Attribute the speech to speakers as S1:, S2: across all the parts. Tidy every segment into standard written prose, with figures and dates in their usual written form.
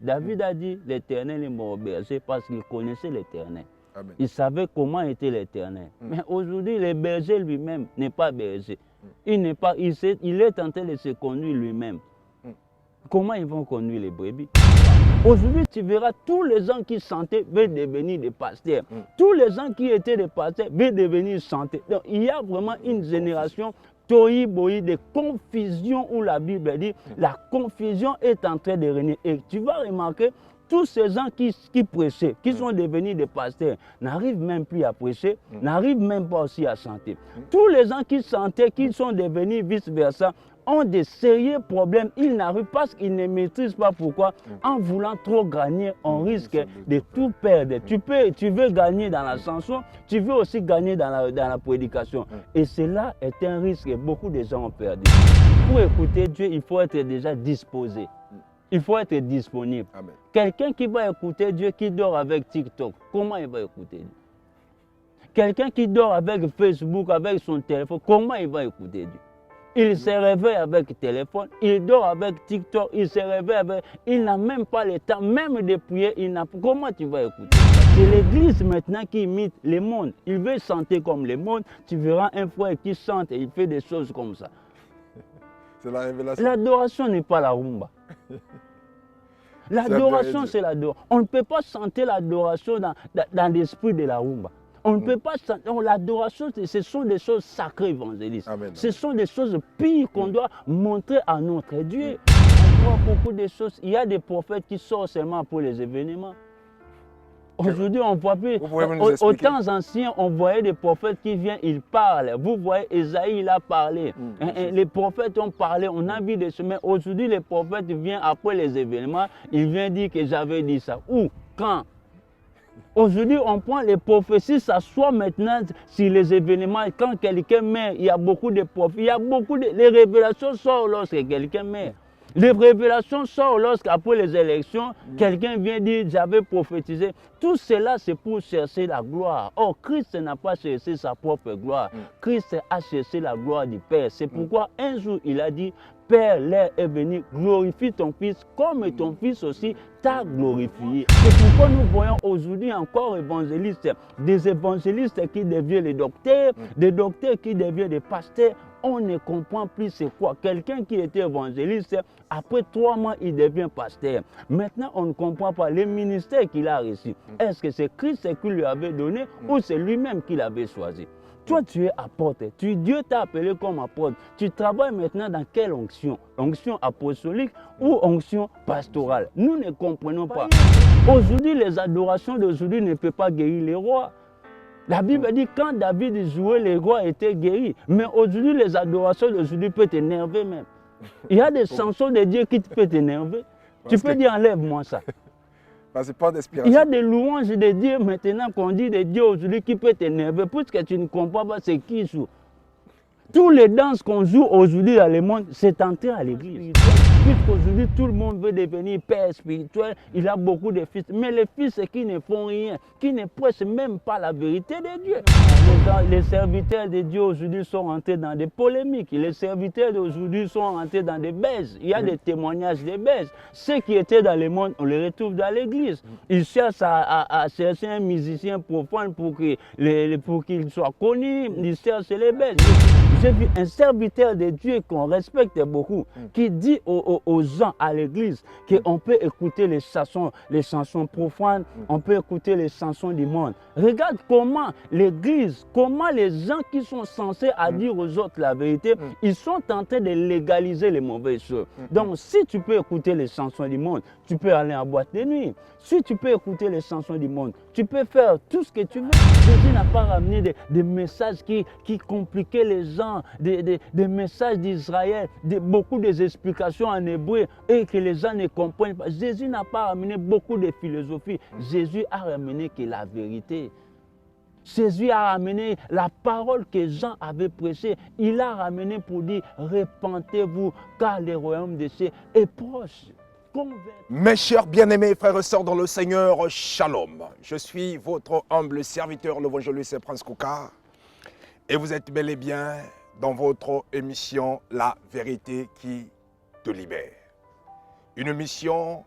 S1: David a dit, l'Éternel est mon berger parce qu'il connaissait l'Éternel. Il savait comment était l'Éternel. Mais aujourd'hui, le berger lui-même n'est pas berger. Il est en train de se conduire lui-même. Comment ils vont conduire les brebis? Aujourd'hui, tu verras tous les gens qui chantaient veulent devenir des pasteurs. Tous les gens qui étaient des pasteurs veulent devenir chanteurs. Donc, il y a vraiment une génération tohi-bohi de confusion où la Bible dit la confusion est en train de régner. Et tu vas remarquer, tous ces gens qui prêchaient, qui sont devenus des pasteurs, n'arrivent même plus à prêcher, n'arrivent même pas aussi à chanter. Tous les gens qui chantaient, qui sont devenus vice-versa, ont des sérieux problèmes. Ils n'arrivent pas parce qu'ils ne maîtrisent pas pourquoi. En voulant trop gagner, on risque de tout perdre. Tu veux gagner dans la chanson, tu veux aussi gagner dans la prédication. Et cela est un risque que beaucoup de gens ont perdu. Pour écouter Dieu, il faut être déjà disposé. Il faut être disponible. Quelqu'un qui va écouter Dieu, qui dort avec TikTok, comment il va écouter Dieu? Quelqu'un qui dort avec Facebook, avec son téléphone, comment il va écouter Dieu? Il se réveille avec le téléphone, il dort avec TikTok, il se réveille avec... Il n'a même pas le temps, même de prier, comment tu vas écouter? C'est l'Église maintenant qui imite le monde. Il veut chanter comme le monde. Tu verras un frère qui chante et il fait des choses comme ça.
S2: C'est la révélation.
S1: L'adoration n'est pas la rumba. L'adoration, c'est l'adoration. On ne peut pas chanter l'adoration dans l'esprit de la rumba. On ne peut pas chanter. L'adoration, ce sont des choses sacrées, évangélistes. Ce sont des choses pires qu'on doit montrer à notre Dieu. On voit beaucoup de choses. Il y a des prophètes qui sortent seulement pour les événements. Aujourd'hui, on ne voit plus. Aux temps anciens, on voyait des prophètes qui viennent, ils parlent. Vous voyez, Esaïe, il a parlé. Les prophètes ont parlé, on a vu des chemins. Aujourd'hui, les prophètes viennent après les événements, ils viennent dire que j'avais dit ça. Où? Quand? Aujourd'hui, on prend les prophéties, ça soit maintenant sur les événements. Quand quelqu'un meurt, il y a beaucoup de prophéties. Il y a beaucoup de... Les révélations sortent lorsque quelqu'un meurt. Les révélations sortent lorsqu'après les élections, quelqu'un vient dire j'avais prophétisé. Tout cela, c'est pour chercher la gloire. Or, Christ n'a pas cherché sa propre gloire. Christ a cherché la gloire du Père. C'est pourquoi un jour, il a dit, Père, l'heure est venue, glorifie ton Fils comme ton Fils aussi t'a glorifié. C'est pourquoi nous voyons aujourd'hui encore des évangélistes qui deviennent les docteurs, des docteurs qui deviennent des pasteurs. On ne comprend plus c'est quoi. Quelqu'un qui était évangéliste, après 3 mois, il devient pasteur. Maintenant, on ne comprend pas les ministères qu'il a reçus. Est-ce que c'est Christ qui lui avait donné ou c'est lui-même qui l'avait choisi? Toi, tu es apôtre. Dieu t'a appelé comme apôtre. Tu travailles maintenant dans quelle onction? Onction apostolique ou onction pastorale? Nous ne comprenons pas. Aujourd'hui, les adorations d'aujourd'hui ne peuvent pas guérir les rois. La Bible dit quand David jouait, les rois étaient guéris. Mais aujourd'hui, les adorations d'aujourd'hui peuvent t'énerver même. Il y a des chansons de Dieu qui peuvent t'énerver. Tu peux dire enlève-moi ça.
S2: Pas
S1: il y a des louanges de Dieu maintenant qu'on dit de Dieu aujourd'hui qui peut t'énerver. Puisque tu ne comprends pas c'est qui joue. Tous les danses qu'on joue aujourd'hui dans le monde, c'est entré à l'église. Puisqu'aujourd'hui, tout le monde veut devenir père spirituel, il a beaucoup de fils. Mais les fils qui ne font rien, qui ne prêchent même pas la vérité de Dieu. Les serviteurs de Dieu aujourd'hui sont entrés dans des polémiques. Les serviteurs d'aujourd'hui sont entrés dans des baises. Il y a des témoignages de baises. Ceux qui étaient dans le monde, on les retrouve dans l'église. Ils cherchent à chercher un musicien profane pour qu'il soit connu. Ils cherchent les baises. J'ai vu un serviteur de Dieu qu'on respecte beaucoup, qui dit aux gens à l'église qu'on peut écouter les chansons profanes, on peut écouter les chansons du monde. Regarde comment l'église, comment les gens qui sont censés à dire aux autres la vérité, ils sont en train de légaliser les mauvaises choses. Donc si tu peux écouter les chansons du monde, tu peux aller en boîte de nuit. Si tu peux écouter les chansons du monde, tu peux faire tout ce que tu veux. Jésus n'a pas ramené des messages qui compliquaient les gens, des messages d'Israël, beaucoup d'explications en hébreu et que les gens ne comprennent pas. Jésus n'a pas ramené beaucoup de philosophie. Jésus a ramené que la vérité. Jésus a ramené la parole que Jean avait prêchée. Il a ramené pour dire, repentez-vous car le royaume de Dieu est proche.
S2: Mes chers bien-aimés frères et sœurs dans le Seigneur, Shalom. Je suis votre humble serviteur, l'évangéliste Prince Kouka. Et vous êtes bel et bien dans votre émission La vérité qui te libère. Une émission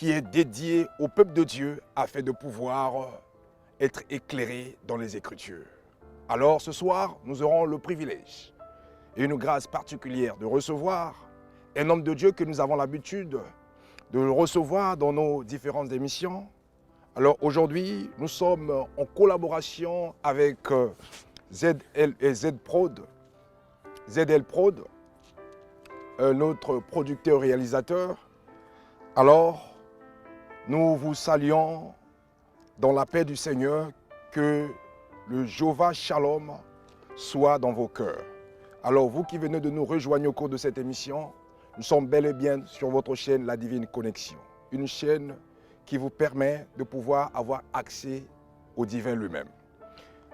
S2: qui est dédié au peuple de Dieu afin de pouvoir être éclairé dans les Écritures. Alors ce soir, nous aurons le privilège et une grâce particulière de recevoir un homme de Dieu que nous avons l'habitude de recevoir dans nos différentes émissions. Alors aujourd'hui, nous sommes en collaboration avec ZL Prod, notre producteur-réalisateur. Alors, nous vous saluons dans la paix du Seigneur, que le Jéhovah Shalom soit dans vos cœurs. Alors, vous qui venez de nous rejoindre au cours de cette émission, nous sommes bel et bien sur votre chaîne La Divine Connexion. Une chaîne qui vous permet de pouvoir avoir accès au divin lui-même.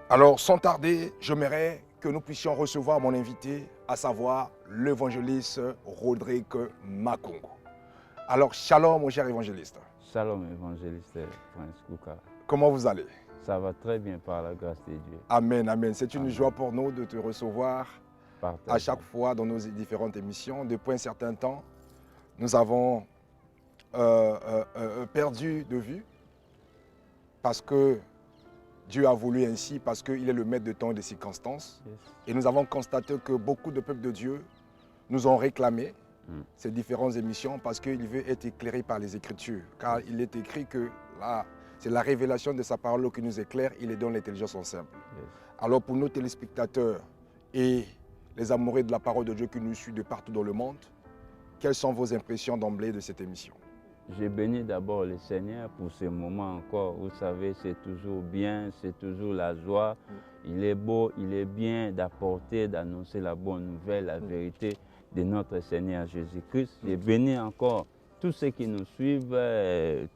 S2: Alors, sans tarder, j'aimerais que nous puissions recevoir mon invité, à savoir l'évangéliste Rodrigue Makongo. Alors, shalom, mon cher évangéliste.
S1: Shalom, évangéliste Prince Kouka.
S2: Comment vous allez?
S1: Ça va très bien par la grâce de Dieu.
S2: Amen, amen. C'est une joie pour nous de te recevoir à chaque fois dans nos différentes émissions. Depuis un certain temps, nous avons perdu de vue parce que Dieu a voulu ainsi, parce qu'il est le maître de temps et des circonstances. Yes. Et nous avons constaté que beaucoup de peuples de Dieu nous ont réclamé ces différentes émissions parce qu'il veut être éclairé par les Écritures. Car il est écrit que là, c'est la révélation de sa parole qui nous éclaire, il est dans l'intelligence en simple. Yes. Alors pour nos téléspectateurs et les amoureux de la parole de Dieu qui nous suivent de partout dans le monde, quelles sont vos impressions d'emblée de cette émission?
S1: Je bénis d'abord le Seigneur pour ce moment encore. Vous savez, c'est toujours bien, c'est toujours la joie. Il est beau, il est bien d'apporter, d'annoncer la bonne nouvelle, la vérité de notre Seigneur Jésus-Christ. Je bénis encore tous ceux qui nous suivent,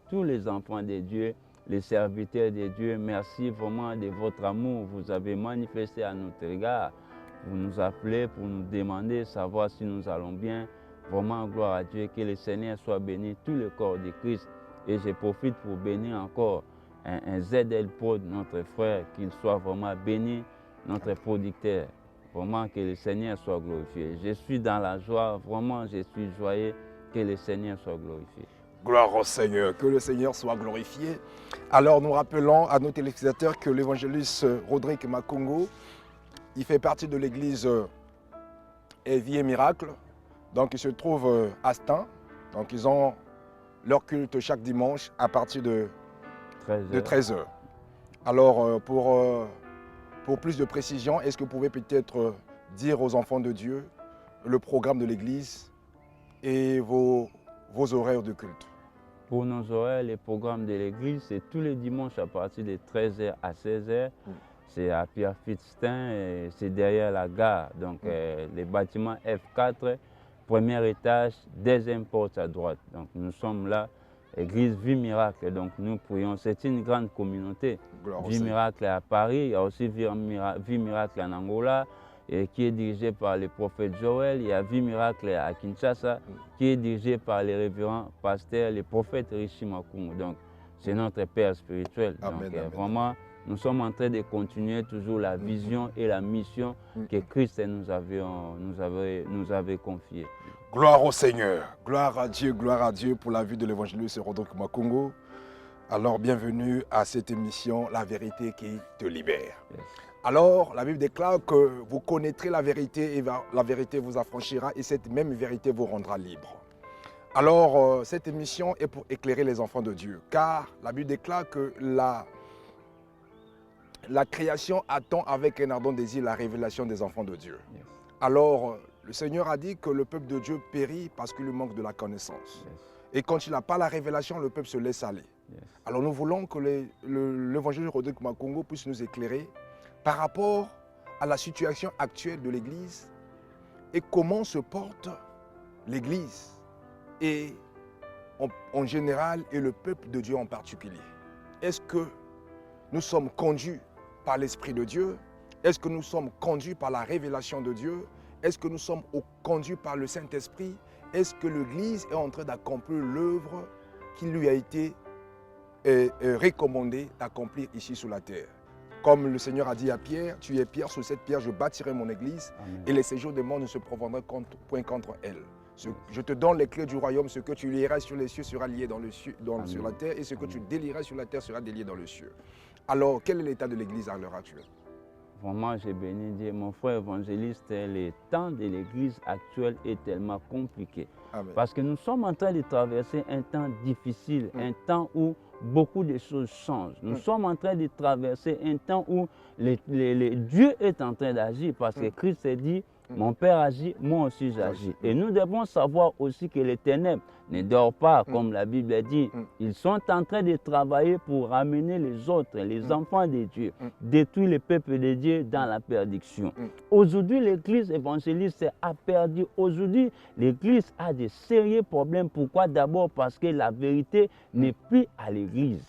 S1: tous les enfants de Dieu, les serviteurs de Dieu. Merci vraiment de votre amour. Vous avez manifesté à notre égard. Vous nous appelez pour nous demander, savoir si nous allons bien. Vraiment, gloire à Dieu, que le Seigneur soit béni, tout le corps de Christ. Et je profite pour bénir encore un ZL Prod, notre frère, qu'il soit vraiment béni, notre producteur. Vraiment, que le Seigneur soit glorifié. Je suis dans la joie, vraiment, je suis joyeux, que le Seigneur soit glorifié.
S2: Gloire au Seigneur, que le Seigneur soit glorifié. Alors, nous rappelons à nos téléspectateurs que l'évangéliste Rodrigue Makongo, il fait partie de l'église Vie et Miracle. Donc, ils se trouvent à Stan. Donc, ils ont leur culte chaque dimanche à partir de 13h. Alors, pour plus de précision, est-ce que vous pouvez peut-être dire aux enfants de Dieu le programme de l'église et vos horaires de culte?
S1: Pour nos horaires, les programmes de l'église, c'est tous les dimanches à partir de 13h à 16h. C'est à Pierrefitte-Stein, c'est derrière la gare. Donc, les bâtiments F4. Premier étage, deuxième porte à droite. Donc nous sommes là, église Vie Miracle. Donc nous prions, c'est une grande communauté. Vie Miracle à Paris, il y a aussi Vie Miracle en Angola, qui est dirigée par le prophète Joël. Il y a Vie Miracle à Kinshasa, qui est dirigée par les révérends pasteurs, le prophète Richie Makongo. Donc c'est notre père spirituel.
S2: Amen,
S1: donc
S2: amen.
S1: Vraiment, nous sommes en train de continuer toujours la vision et la mission que Christ nous avait confiée.
S2: Gloire au Seigneur, gloire à Dieu pour la vie de l'évangéliste Rodrigue Makongo. Alors bienvenue à cette émission, La vérité qui te libère. Yes. Alors la Bible déclare que vous connaîtrez la vérité et la vérité vous affranchira et cette même vérité vous rendra libre. Alors cette émission est pour éclairer les enfants de Dieu car la Bible déclare que la création attend avec un ardent désir la révélation des enfants de Dieu. Yes. Alors, le Seigneur a dit que le peuple de Dieu périt parce qu'il lui manque de la connaissance. Yes. Et quand il n'a pas la révélation, le peuple se laisse aller. Yes. Alors nous voulons que l'évangile de Rodrigue Makongo puisse nous éclairer par rapport à la situation actuelle de l'Église et comment se porte l'Église et en général et le peuple de Dieu en particulier. Est-ce que nous sommes conduits par l'Esprit de Dieu? Est-ce que nous sommes conduits par la révélation de Dieu? Est-ce que nous sommes conduits par le Saint-Esprit? Est-ce que l'Église est en train d'accomplir l'œuvre qui lui a été recommandée d'accomplir ici sur la terre? Comme le Seigneur a dit à Pierre, tu es Pierre, sur cette pierre je bâtirai mon Église. Amen. Et les séjours des morts ne se profondront point contre elle. Je te donne les clés du royaume. Ce que tu lieras sur les cieux sera lié sur la terre, et ce que tu délieras sur la terre sera délié dans le ciel. Alors, quel est l'état de l'Église à l'heure actuelle?
S1: Vraiment, j'ai béni Dieu. Mon frère évangéliste, le temps de l'Église actuelle est tellement compliqué.
S2: Amen.
S1: Parce que nous sommes en train de traverser un temps difficile, un temps où beaucoup de choses changent. Nous sommes en train de traverser un temps où Dieu est en train d'agir, parce que Christ a dit, mon Père agit, moi aussi j'agis. Et nous devons savoir aussi que les ténèbres ne dorment pas, comme la Bible dit. Ils sont en train de travailler pour ramener les autres, les enfants de Dieu, détruire le peuple de Dieu dans la perdition. Aujourd'hui, l'Église évangéliste a perdu. Aujourd'hui, l'Église a de sérieux problèmes. Pourquoi? D'abord parce que la vérité n'est plus à l'Église.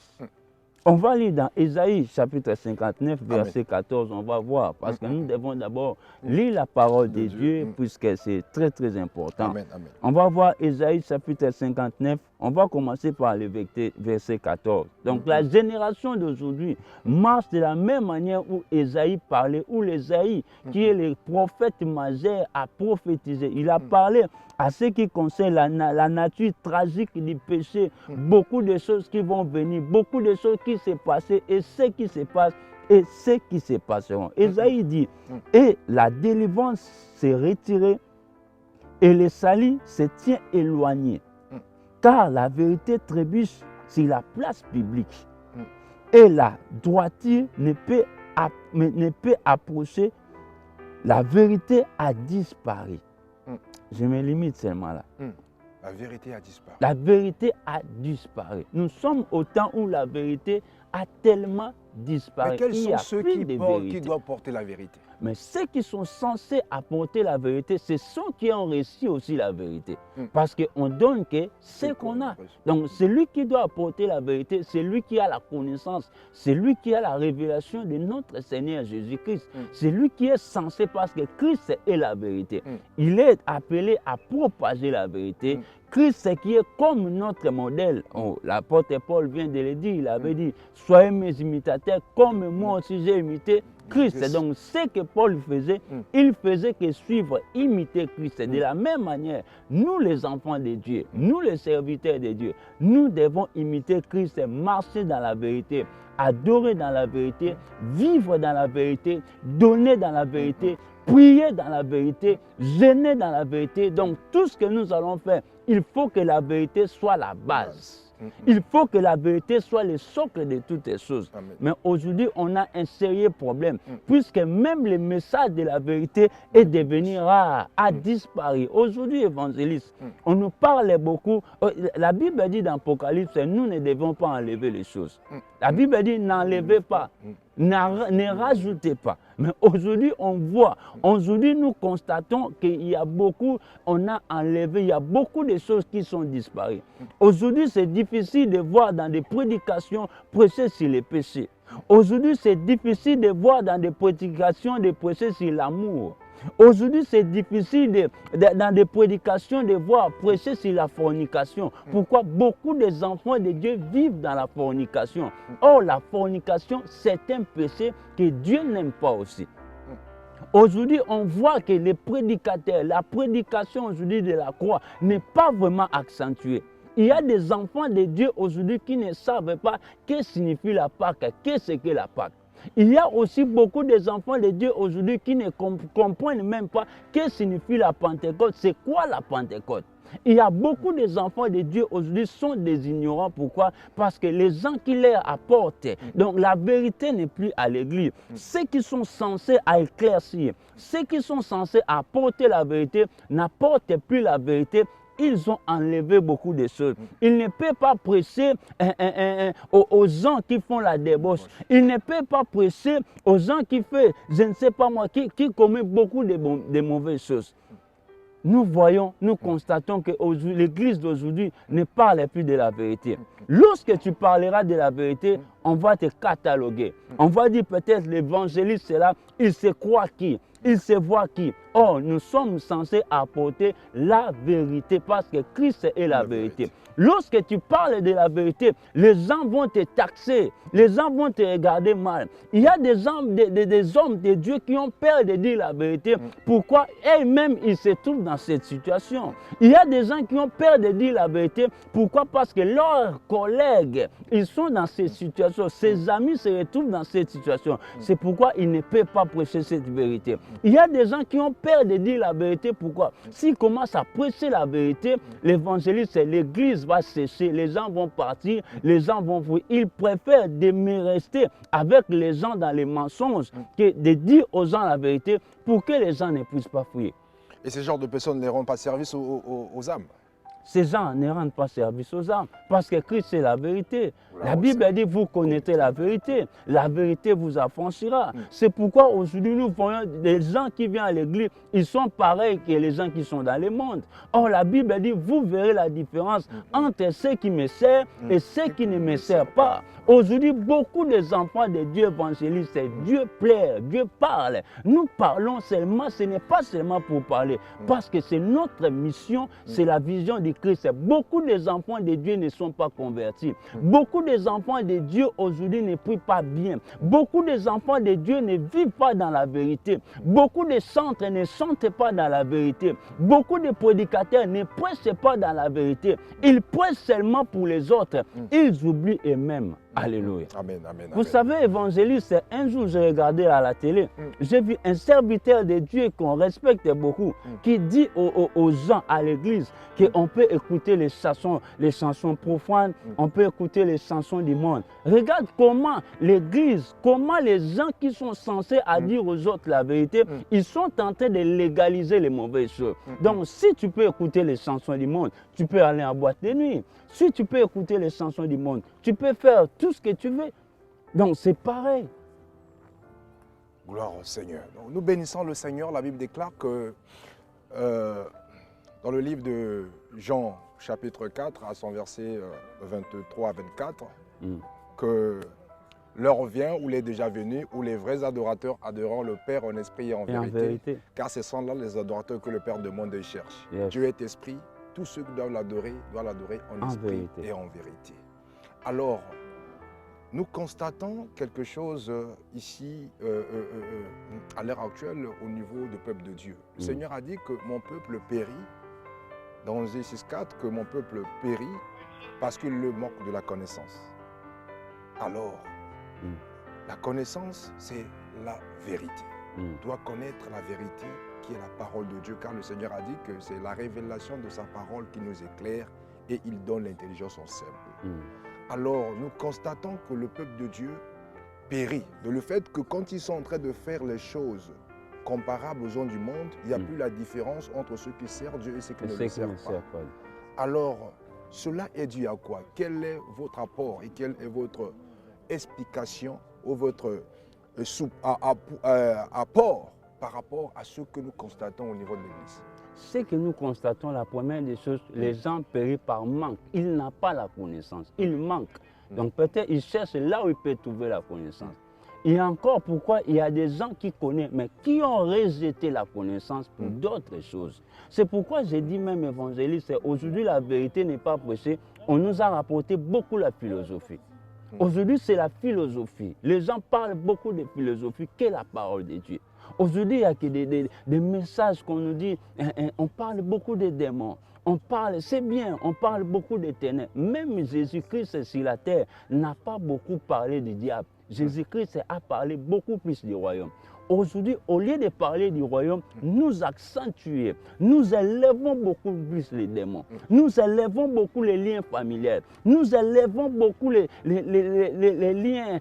S1: On va lire dans Ésaïe chapitre 59, verset 14, on va voir, parce que nous devons d'abord lire la parole de Dieu, puisque c'est très très important.
S2: Amen, amen.
S1: On va voir Ésaïe chapitre 59, on va commencer par le verset 14. Donc la génération d'aujourd'hui marche de la même manière où Ésaïe parlait, où l'Ésaïe, qui est le prophète majeur, a prophétisé. Il a parlé à ce qui concerne la nature tragique du péché, beaucoup de choses qui vont venir, beaucoup de choses qui s'est passé, et ce qui se passe et ce qui se passeront. Ésaïe dit, et la délivrance s'est retirée et le salut se tient éloigné, car la vérité trébuche sur la place publique et la droiture ne peut approcher, la vérité a disparu. Je me limite seulement là.
S2: La vérité a disparu.
S1: La vérité a disparu. Nous sommes au temps où la vérité a tellement disparu.
S2: Mais quels sont ceux qui doivent porter la vérité?
S1: Mais ceux qui sont censés apporter la vérité, ce sont qui ont réussi aussi la vérité. Parce qu'on donne que ce qu'on a. Donc celui qui doit apporter la vérité, c'est lui qui a la connaissance, c'est lui qui a la révélation de notre Seigneur Jésus-Christ. C'est lui qui est censé, parce que Christ est la vérité. Il est appelé à propager la vérité. Christ qui est comme notre modèle. Oh, l'apôtre Paul vient de le dire, il avait dit, soyez mes imitateurs comme moi aussi j'ai imité Christ. Donc ce que Paul faisait, il faisait que suivre, imiter Christ. De la même manière, nous les enfants de Dieu, nous les serviteurs de Dieu, nous devons imiter Christ, marcher dans la vérité, adorer dans la vérité, vivre dans la vérité, donner dans la vérité, prier dans la vérité, jeûner dans la vérité. Donc tout ce que nous allons faire, il faut que la vérité soit la base. Il faut que la vérité soit le socle de toutes les choses.
S2: Amen.
S1: Mais aujourd'hui, on a un sérieux problème, puisque même le message de la vérité est devenu rare, a disparu. Aujourd'hui, évangéliste, on nous parle beaucoup. La Bible dit dans l'Apocalypse, nous ne devons pas enlever les choses. La Bible dit, n'enlevez pas, ne rajoutez pas. Mais aujourd'hui, on voit, aujourd'hui, nous constatons qu'il y a beaucoup, on a enlevé, il y a beaucoup de choses qui sont disparues. Aujourd'hui, c'est difficile de voir dans des prédications prêcher sur les péchés. Aujourd'hui, c'est difficile de voir dans des prédications de prêcher sur l'amour. Aujourd'hui, c'est difficile dans des prédications de voir prêcher sur la fornication. Pourquoi? Beaucoup des enfants de Dieu vivent dans la fornication. Or, la fornication, c'est un péché que Dieu n'aime pas aussi. Aujourd'hui, on voit que les prédicateurs, la prédication aujourd'hui de la croix n'est pas vraiment accentuée. Il y a des enfants de Dieu aujourd'hui qui ne savent pas ce que signifie la Pâque, qu'est-ce que la Pâque. Il y a aussi beaucoup d'enfants de Dieu aujourd'hui qui ne comprennent même pas ce que signifie la Pentecôte. C'est quoi la Pentecôte? Il y a beaucoup d'enfants de Dieu aujourd'hui qui sont des ignorants. Pourquoi? Parce que les gens qui leur apportent, donc la vérité n'est plus à l'église. Ceux qui sont censés éclaircir, ceux qui sont censés apporter la vérité, n'apportent plus la vérité. Ils ont enlevé beaucoup de choses. Ils ne peuvent pas prêcher aux gens qui font la débauche. Ils ne peuvent pas prêcher aux gens qui font, je ne sais pas moi, qui commettent beaucoup de mauvaises choses. Nous voyons, nous constatons que l'Église d'aujourd'hui ne parle plus de la vérité. Lorsque tu parleras de la vérité, on va te cataloguer. On va dire peut-être l'évangéliste, c'est là, il se croit qui? il se voit qui? Oh, nous sommes censés apporter la vérité parce que Christ est la vérité. Lorsque tu parles de la vérité, les gens vont te taxer, les gens vont te regarder mal. Il y a des hommes, des Dieu qui ont peur de dire la vérité. Pourquoi eux-mêmes ils se trouvent dans cette situation? Il y a des gens qui ont peur de dire la vérité. Pourquoi? Parce que leurs collègues, ils sont dans cette situation. Ses amis se retrouvent dans cette situation. C'est pourquoi ils ne peuvent pas prêcher cette vérité. Il y a des gens qui ont peur de dire la vérité. Pourquoi? S'ils commencent à prêcher la vérité, l'évangéliste, l'église va sécher, les gens vont partir, les gens vont fuir. Ils préfèrent rester avec les gens dans les mensonges que de dire aux gens la vérité pour que les gens ne puissent pas fuir.
S2: Et ce genre de personnes ne rendent pas service aux âmes.
S1: Ces gens ne rendent pas service aux âmes parce que Christ c'est la vérité. La Bible dit vous connaissez la vérité vous affranchira. C'est pourquoi aujourd'hui nous voyons des gens qui viennent à l'église, ils sont pareils que les gens qui sont dans le monde. Or la Bible dit vous verrez la différence entre ceux qui me servent et ceux qui ne me servent pas. Aujourd'hui beaucoup des enfants de Dieu évangélistes, Dieu plaît, Dieu parle. Nous parlons seulement, ce n'est pas seulement pour parler, parce que c'est notre mission, c'est la vision de Christ. Beaucoup des enfants de Dieu ne sont pas convertis. Beaucoup des enfants de Dieu aujourd'hui ne prient pas bien. Beaucoup des enfants de Dieu ne vivent pas dans la vérité. Beaucoup de centres ne chantent pas dans la vérité. Beaucoup de prédicateurs ne prêchent pas dans la vérité. Ils prêchent seulement pour les autres. Ils oublient eux-mêmes. Alléluia.
S2: Amen, amen,
S1: Vous savez, évangéliste, un jour j'ai regardé à la télé, j'ai vu un serviteur de Dieu qu'on respecte beaucoup, qui dit aux gens à l'église qu'on peut écouter les chansons profanes, on peut écouter les chansons du monde. Regarde comment l'église, comment les gens qui sont censés à dire aux autres la vérité, ils sont en train de légaliser les mauvaises choses. Donc si tu peux écouter les chansons du monde, tu peux aller en boîte de nuit. Si tu peux écouter les chansons du monde, tu peux faire tout ce que tu veux. Donc c'est pareil.
S2: Gloire au Seigneur. Donc, nous bénissons le Seigneur. La Bible déclare que dans le livre de Jean, chapitre 4, à son verset 23 à 24, que l'heure vient où il est déjà venu, où les vrais adorateurs adoreront le Père en esprit et en vérité. Car ce sont là les adorateurs que le Père demande et cherche. Dieu est esprit. Tous ceux qui doivent l'adorer en esprit et en vérité. Alors, nous constatons quelque chose ici, à l'heure actuelle, au niveau du peuple de Dieu. Le Seigneur a dit que mon peuple périt, dans Jésus 6,4, que mon peuple périt parce qu'il le manque de la connaissance. Alors, la connaissance, c'est la vérité. On doit connaître la vérité qui est la parole de Dieu, car le Seigneur a dit que c'est la révélation de sa parole qui nous éclaire et il donne l'intelligence au simple. Alors, nous constatons que le peuple de Dieu périt de le fait que quand ils sont en train de faire les choses comparables aux gens du monde, il n'y a plus la différence entre ceux qui servent Dieu et ceux qui ne le servent pas. Alors, cela est dû à quoi? Quel est votre apport et quelle est votre explication ou votre apport par rapport à ce que nous constatons au niveau de l'Église?
S1: Ce que nous constatons, la première des choses, les gens périssent par manque. Ils n'ont pas la connaissance, ils manquent. Donc peut-être ils cherchent là où ils peuvent trouver la connaissance. Et encore pourquoi il y a des gens qui connaissent, mais qui ont rejeté la connaissance pour d'autres choses. C'est pourquoi j'ai dit même évangéliste, aujourd'hui la vérité n'est pas prêchée. On nous a rapporté beaucoup la philosophie. Aujourd'hui c'est la philosophie. Les gens parlent beaucoup de philosophie que la parole de Dieu. Aujourd'hui, il y a que des messages qu'on nous dit, on parle beaucoup des démons, on parle, c'est bien, on parle beaucoup des ténèbres. Même Jésus-Christ sur la terre n'a pas beaucoup parlé du diable. Jésus-Christ a parlé beaucoup plus du royaume. Aujourd'hui, au lieu de parler du royaume, nous accentuons, nous élevons beaucoup plus les démons, nous élevons beaucoup les liens familiaux, nous élevons beaucoup les liens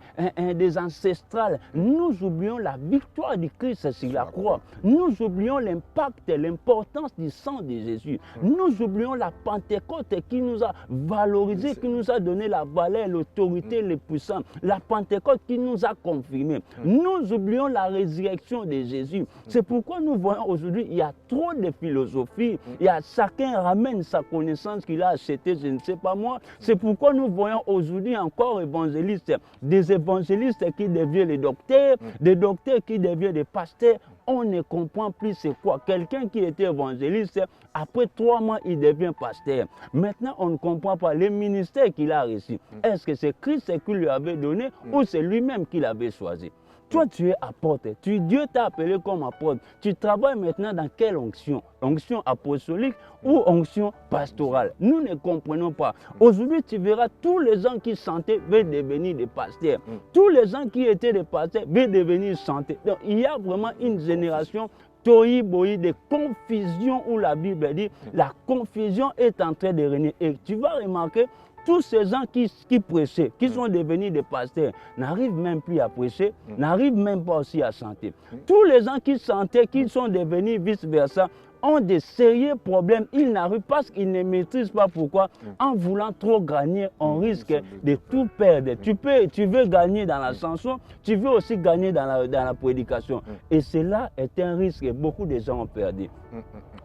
S1: des ancestrales. Nous oublions la victoire du Christ sur la croix. Nous oublions l'impact et l'importance du sang de Jésus. Nous oublions la Pentecôte qui nous a valorisé, qui nous a donné la valeur, l'autorité, les puissants. La Pentecôte qui nous a confirmés. Nous oublions la résurrection résurrection de Jésus. C'est pourquoi nous voyons aujourd'hui, il y a trop de philosophie. Il y a, chacun ramène sa connaissance qu'il a achetée, je ne sais pas moi. C'est pourquoi nous voyons aujourd'hui encore évangélistes, des évangélistes qui deviennent des docteurs qui deviennent des pasteurs. On ne comprend plus c'est quoi. Quelqu'un qui était évangéliste, après 3 mois, il devient pasteur. Maintenant, on ne comprend pas le ministère qu'il a reçu. Est-ce que c'est Christ qui lui avait donné ou c'est lui-même qui l'avait choisi? Toi, tu es apôtre. Dieu t'a appelé comme apôtre. Tu travailles maintenant dans quelle onction? Onction apostolique ou onction pastorale? Nous ne comprenons pas. Aujourd'hui, tu verras tous les gens qui chantaient veulent devenir des pasteurs. Tous les gens qui étaient des pasteurs veulent devenir chanteurs. Donc, il y a vraiment une génération tohi-bohi de confusion où la Bible dit la confusion est en train de régner. Et tu vas remarquer, tous ces gens qui prêchaient, qui sont devenus des pasteurs, n'arrivent même plus à prêcher, n'arrivent même pas aussi à chanter. Tous les gens qui chantaient, qui sont devenus vice-versa, ont des sérieux problèmes. Ils n'arrivent pas parce qu'ils ne maîtrisent pas pourquoi. En voulant trop gagner, on risque de tout perdre. Tu veux gagner dans la chanson, tu veux aussi gagner dans la prédication. Et cela est un risque que beaucoup de gens ont perdu.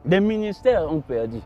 S1: Des ministères ont perdu.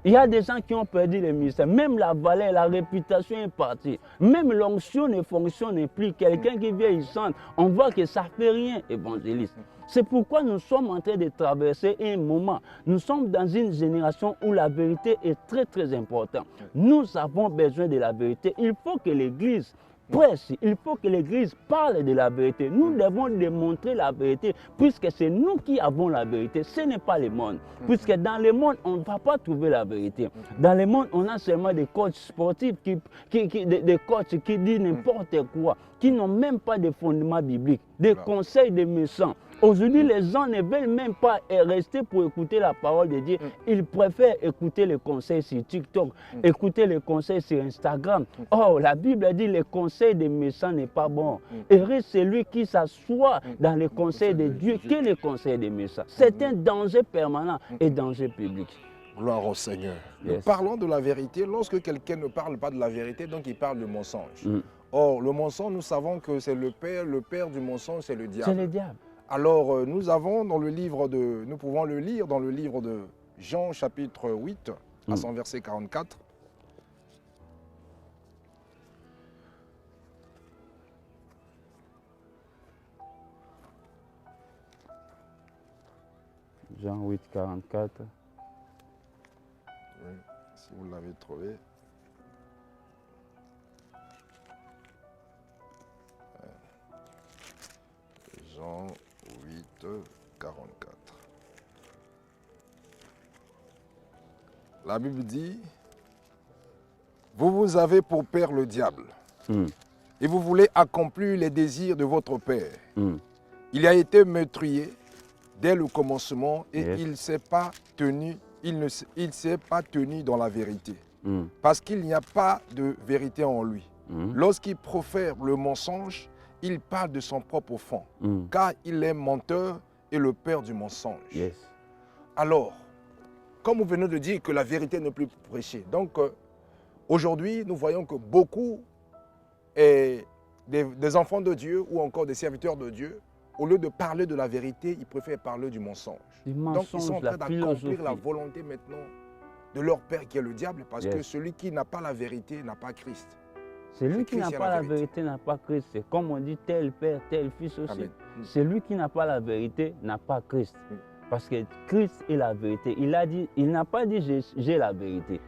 S1: Il y a des gens qui ont perdu le ministère. Même la valeur, la réputation est partie. Même l'onction ne fonctionne plus. Quelqu'un qui vient, il chante. On voit que ça ne fait rien, évangéliste. C'est pourquoi nous sommes en train de traverser un moment. Nous sommes dans une génération où la vérité est très très importante. Nous avons besoin de la vérité. Il faut que l'Église presse, il faut que l'Église parle de la vérité. Nous devons démontrer la vérité, puisque c'est nous qui avons la vérité, ce n'est pas le monde. Puisque dans le monde, on ne va pas trouver la vérité. Dans le monde, on a seulement des coachs sportifs, des coachs qui disent n'importe quoi, qui n'ont même pas de fondement biblique, des conseils de méchants. Aujourd'hui, les gens ne veulent même pas rester pour écouter la parole de Dieu. Ils préfèrent écouter les conseils sur TikTok, écouter les conseils sur Instagram. Oh, la Bible dit que le conseil des méchants n'est pas bon. Heureux celui qui s'assoit dans le conseil de Dieu que le conseil des méchants. C'est un danger permanent et danger public.
S2: Gloire au Seigneur. Nous parlons de la vérité. Lorsque quelqu'un ne parle pas de la vérité, donc il parle de mensonge. Or, le mensonge, nous savons que c'est le père du mensonge, c'est le diable.
S1: C'est le diable.
S2: Alors, nous avons dans le livre de, nous pouvons le lire dans le livre de Jean chapitre 8, à son verset 44.
S1: Jean 8, 44.
S2: Oui, si vous l'avez trouvé. Jean 8, 44. La Bible dit, vous vous avez pour père le diable, et vous voulez accomplir les désirs de votre père. Il a été meurtrier dès le commencement et il ne s'est pas tenu dans la vérité, parce qu'il n'y a pas de vérité en lui. Lorsqu'il profère le mensonge, il parle de son propre fond, car il est menteur et le père du mensonge. Alors, comme vous venez de dire que la vérité n'est plus prêchée, donc aujourd'hui, nous voyons que beaucoup des enfants de Dieu ou encore des serviteurs de Dieu, au lieu de parler de la vérité, ils préfèrent parler du mensonge. Donc, ils sont en train d'accomplir la volonté maintenant de leur père qui est le diable, parce que celui qui n'a pas la vérité n'a pas Christ.
S1: Celui qui n'a pas la vérité n'a pas Christ. C'est comme on dit tel père, tel fils aussi. Celui qui n'a pas la vérité n'a pas Christ. Parce que Christ est la vérité. Il n'a pas dit j'ai la vérité.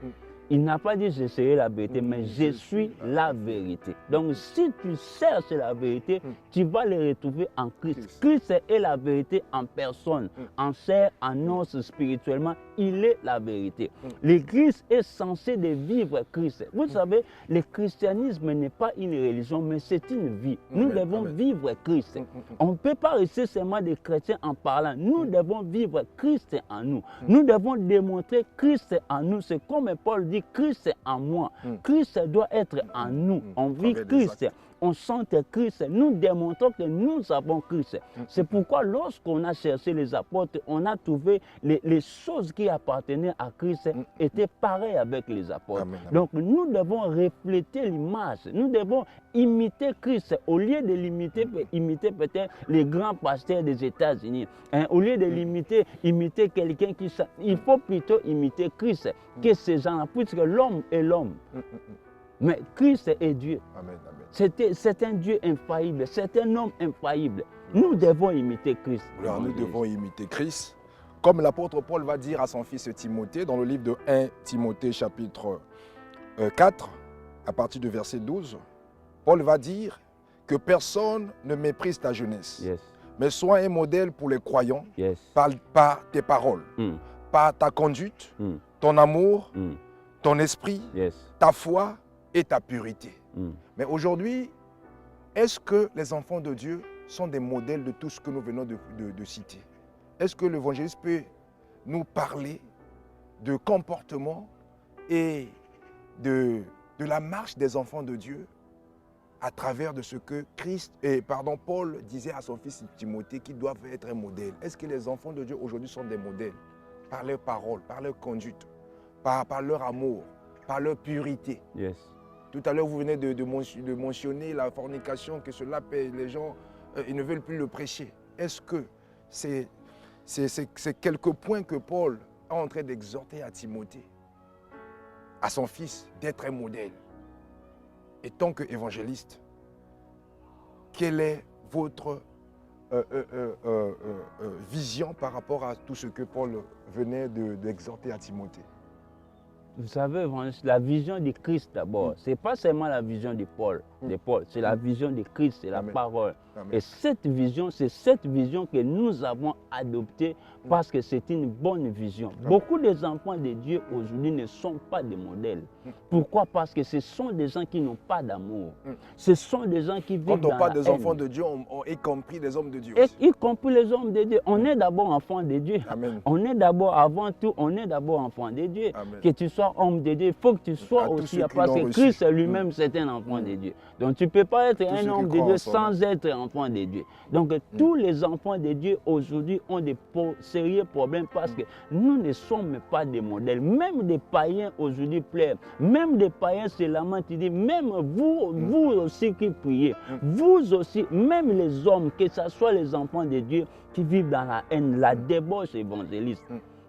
S1: Il n'a pas dit je serai la vérité, mais je suis la vérité. Donc si tu cherches la vérité, tu vas le retrouver en Christ. Christ est la vérité en personne, en chair, en os, spirituellement. Il est la vérité. L'Église est censée de vivre Christ. Vous savez, le christianisme n'est pas une religion, mais c'est une vie. Nous devons vivre Christ. On ne peut pas rester seulement des chrétiens en parlant. Nous devons vivre Christ en nous. Nous devons démontrer Christ en nous. C'est comme Paul dit, Christ en moi. Christ doit être en nous. On vit Christ. on sente Christ, nous démontrons que nous avons Christ. C'est pourquoi lorsqu'on a cherché les apôtres, on a trouvé les choses qui appartenaient à Christ étaient pareilles avec les apôtres.
S2: Amen, amen.
S1: Donc nous devons refléter l'image, nous devons imiter Christ au lieu de l'imiter, imiter peut-être les grands pasteurs des États-Unis. Hein, au lieu de l'imiter, imiter quelqu'un qui... Il faut plutôt imiter Christ que ces gens-là, puisque l'homme est l'homme. Mais Christ est Dieu.
S2: Amen, amen.
S1: C'est un Dieu infaillible, c'est un homme infaillible. Nous devons imiter Christ.
S2: Alors, nous devons imiter Christ. Comme l'apôtre Paul va dire à son fils Timothée dans le livre de 1 Timothée chapitre 4, à partir du verset 12, Paul va dire que personne ne méprise ta jeunesse,
S1: Yes.
S2: mais sois un modèle pour les croyants
S1: Yes.
S2: par tes paroles, par ta conduite, ton amour, ton esprit,
S1: Yes.
S2: ta foi et ta pureté. Mais aujourd'hui, est-ce que les enfants de Dieu sont des modèles de tout ce que nous venons de citer? Est-ce que l'évangéliste peut nous parler de comportement et de la marche des enfants de Dieu à travers de ce que Paul disait à son fils Timothée qu'ils doivent être un modèle? Est-ce que les enfants de Dieu aujourd'hui sont des modèles par leurs paroles, par leur conduite, par leur amour, par leur purité?
S1: Yes.
S2: Tout à l'heure, vous venez de mentionner la fornication, que cela paye. Les gens ils ne veulent plus le prêcher. Est-ce que c'est quelques points que Paul est en train d'exhorter à Timothée, à son fils, d'être un modèle? Et tant qu'évangéliste, quelle est votre vision par rapport à tout ce que Paul venait d'exhorter à Timothée?
S1: Vous savez, la vision de Christ d'abord, ce n'est pas seulement la vision de Paul, c'est la vision de Christ, c'est la
S2: Amen.
S1: parole.
S2: Amen.
S1: Et cette vision, c'est cette vision que nous avons adoptée parce que c'est une bonne vision. Beaucoup des enfants de Dieu aujourd'hui ne sont pas des modèles. Pourquoi? Parce que ce sont des gens qui n'ont pas d'amour. Ce sont des gens qui vivent
S2: Quand
S1: dans
S2: on parle
S1: la
S2: des
S1: haine.
S2: enfants de Dieu, on y compris des hommes de Dieu
S1: Et
S2: aussi.
S1: y compris les hommes de Dieu. On est d'abord enfant de Dieu.
S2: Amen.
S1: On est d'abord, avant tout, on est d'abord enfant de Dieu.
S2: Amen.
S1: Que tu sois homme de Dieu, il faut que tu sois
S2: À tous
S1: aussi,
S2: ceux qui
S1: parce
S2: l'ont
S1: que
S2: reçu.
S1: Christ lui-même, c'est un enfant de Dieu. Donc tu ne peux pas être
S2: Tous ceux
S1: un
S2: qui
S1: homme de
S2: croient
S1: Dieu
S2: en son
S1: sans être enfant de Dieu. Donc tous les enfants de Dieu aujourd'hui ont des sérieux problèmes parce que nous ne sommes pas des modèles. Même des païens aujourd'hui pleurent. Même des païens se lamentent. Ils disent, même vous aussi qui priez, vous aussi, même les hommes, que ce soit les enfants de Dieu qui vivent dans la haine, la débauche évangéliste.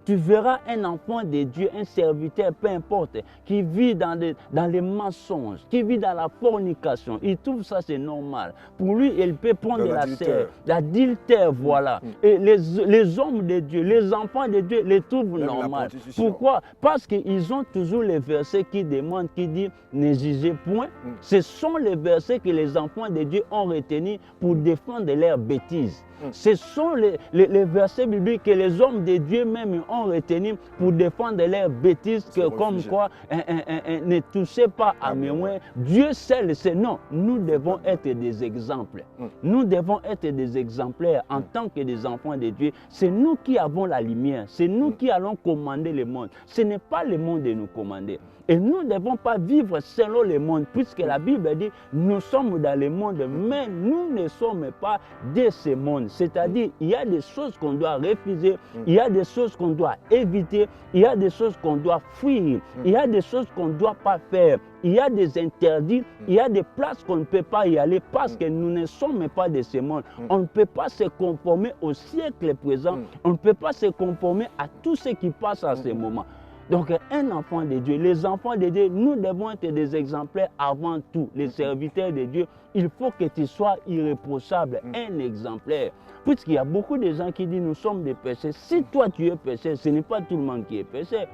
S1: Tu verras un enfant de Dieu, un serviteur, peu importe, qui vit dans les mensonges, qui vit dans la fornication. Il trouve ça c'est normal. Pour lui, il peut prendre de la terre, l'adultère, voilà. Et les hommes de Dieu, les enfants de Dieu les trouvent
S2: Même
S1: normal.
S2: la prostitution.
S1: Pourquoi? Parce qu'ils ont toujours les versets qui demandent, qui disent ne jugez point. Ce sont les versets que les enfants de Dieu ont retenus pour défendre leurs bêtises. Ce sont les versets bibliques que les hommes de Dieu même ont retenus pour défendre leurs bêtises, que, comme quoi ne touchez pas à mes mains. Dieu seul, c'est non. Nous devons être des exemples. Nous devons être des exemplaires en tant que des enfants de Dieu. C'est nous qui avons la lumière. C'est nous qui allons commander le monde. Ce n'est pas le monde de nous commander. Et nous ne devons pas vivre selon le monde, puisque la Bible dit nous sommes dans le monde, mais nous ne sommes pas de ce monde. C'est-à-dire, il y a des choses qu'on doit refuser, il y a des choses qu'on doit éviter, il y a des choses qu'on doit fuir, il y a des choses qu'on ne doit pas faire, il y a des interdits, il y a des places qu'on ne peut pas y aller parce que nous ne sommes pas de ce monde. On ne peut pas se conformer au siècle présent, on ne peut pas se conformer à tout ce qui passe à ce moment. Donc, un enfant de Dieu, les enfants de Dieu, nous devons être des exemplaires avant tout. Les serviteurs de Dieu, il faut que tu sois irréprochable, un exemplaire. Puisqu'il y a beaucoup de gens qui disent nous sommes des pécheurs. Si toi tu es pécheur, ce n'est pas tout le monde qui est pécheur.